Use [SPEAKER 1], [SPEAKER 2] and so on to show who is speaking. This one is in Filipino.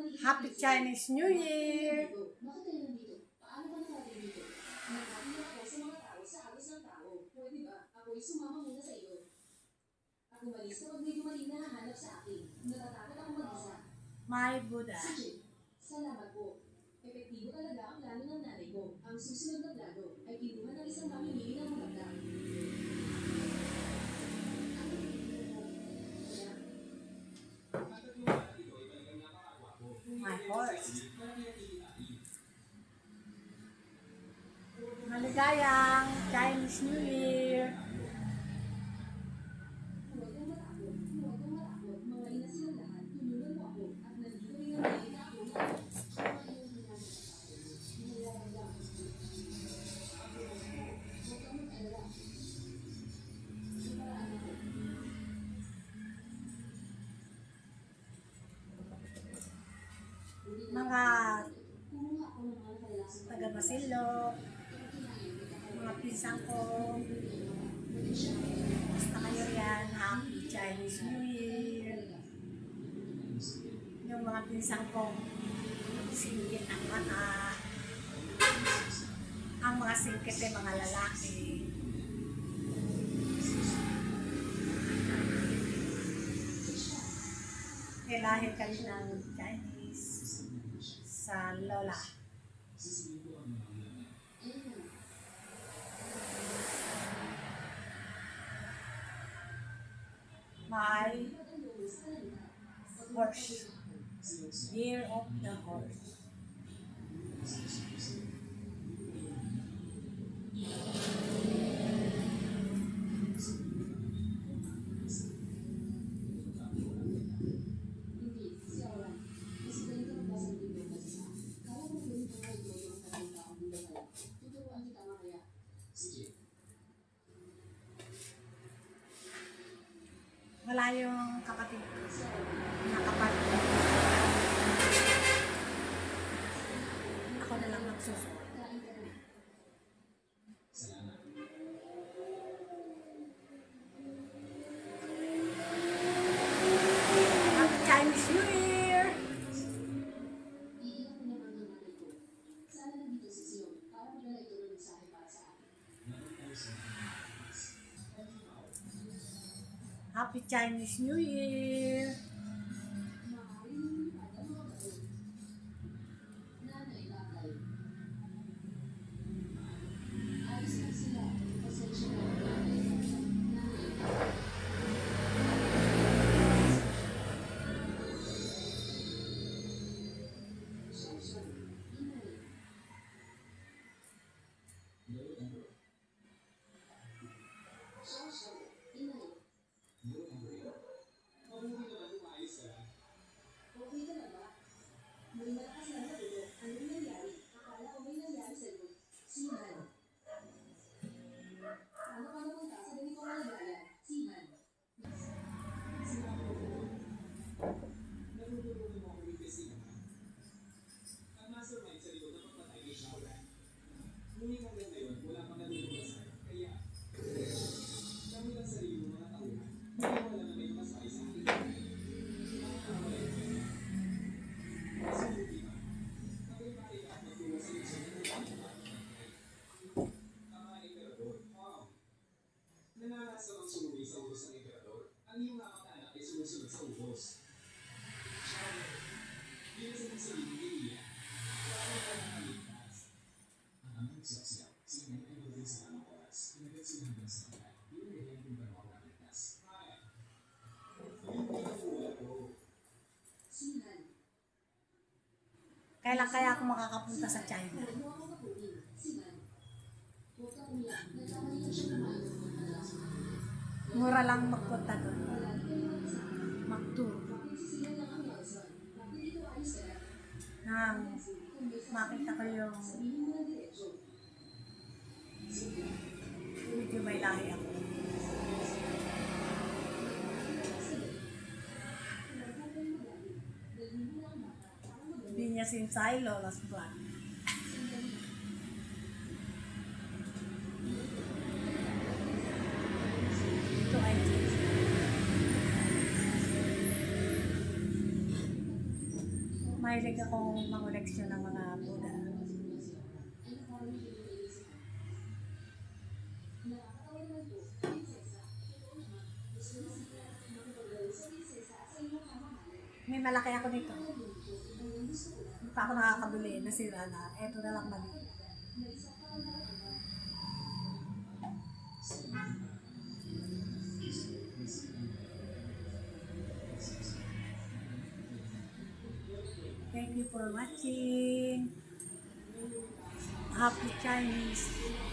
[SPEAKER 1] Happy Chinese New Year!
[SPEAKER 2] Bakit kayo nandito? Paano ka nakarating dito? Nagkakilala ako sa mga tao sa agos ng tao. Pwede ba? Ako'y sumama muna sa iyo. Ako malis kapag may dumating na hahanap sa akin. Natatakot ako mag-isa.
[SPEAKER 1] My Buddha.
[SPEAKER 2] Sige, salamat po. Epektibo talaga ang plano ng nanay ko. Ang susunod na plano ay kinuha ng isang mamimili ng maganda.
[SPEAKER 1] My horse. Maligayang Chinese New Year!
[SPEAKER 2] Huwag kang matakot. Huwag kang matakot. Mga ina silang lahat. Tulungan mo ako. At nandito rin ang may na ako na. Mga iyong hinanap sa akin. Hinayaan lang. Huwag kang mag-alala. Iparaan ako.
[SPEAKER 1] Mga
[SPEAKER 2] Kumuha ako ng mga kalalasang
[SPEAKER 1] taga Basilio, mga pinsan ko, basta kayo yan, Happy Chinese New Year! Yung mga pinsan ko, singkit ang mata, ang mga singkit ay mga lalaki. Kailahin kami ng Chinese sa lola. My horse. Year of the horse.
[SPEAKER 2] Hindi, si Auran. Kasi ganito magbasa ng libro kasi siya. Kala mo ganito nga ito yung kanyang taong bulan pala. Tuturuan kita mamaya.
[SPEAKER 1] Wala yung kapatid ko. Nakapatid. Ako na lang magsusunod.
[SPEAKER 2] Kain ka na.
[SPEAKER 1] Happy Chinese New Year!
[SPEAKER 2] Iiyak ko naman ang nanay ko. Sana nandito si Sion para magdala ito ng mensahe para sa akin.
[SPEAKER 1] Happy Chinese New Year!
[SPEAKER 2] Maaari niyong lumipad ang mga bato. Nanay, tatay. Ayos lang sila. Pasensya na, nanay. Nanay. Sorry, inay. Sorry, inay. Okay ka na ba? May malakas na nagulo. Anong nangyari? Akala ko may nangyari sa'yo. Sihan. Paano ka napunta sa ganitong kalagayan? Sihan.
[SPEAKER 3] Nananasa ang sumuwi sa utos ng emperador. Ang iyong nakakaanak ay sumusunod sa utos. Yun sa nagsabi ni Elia. Kaya ka nakaligtas. Ang aming saksyaw, sinay ay maging sa tamang oras. Pinagat sila hanggang sa kanal. Yun ang ganyan kung paano ako naligtas. Hindi na mula ko.
[SPEAKER 2] Sihan.
[SPEAKER 1] Kailan kaya ako makakapunta sa China?
[SPEAKER 2] Huwag mo ako kapunin. Sihan. Huwag ka umiyak. Nagkamali lang siya kumain ng mga kalalasang.
[SPEAKER 1] Mura lang magpunta doon.
[SPEAKER 2] Palagi kayo mag-isa.
[SPEAKER 1] Mag-tour.
[SPEAKER 2] Bakit sisihan lang ang Nelson? Bakit dito ayos ka na?
[SPEAKER 1] Nang
[SPEAKER 2] Kung may
[SPEAKER 1] makita ko yung
[SPEAKER 2] sabihin mo ng diretso.
[SPEAKER 1] medyo may lahi ako. Viñas Insay, Lola's Vlog. Ito ay mahilig akong mangoleksyon ng mga Buddha. May malaki ako nito. Hindi pa ako nakakabili. Nasira na. Eto na lang mali. Thank you for watching. Happy Chinese.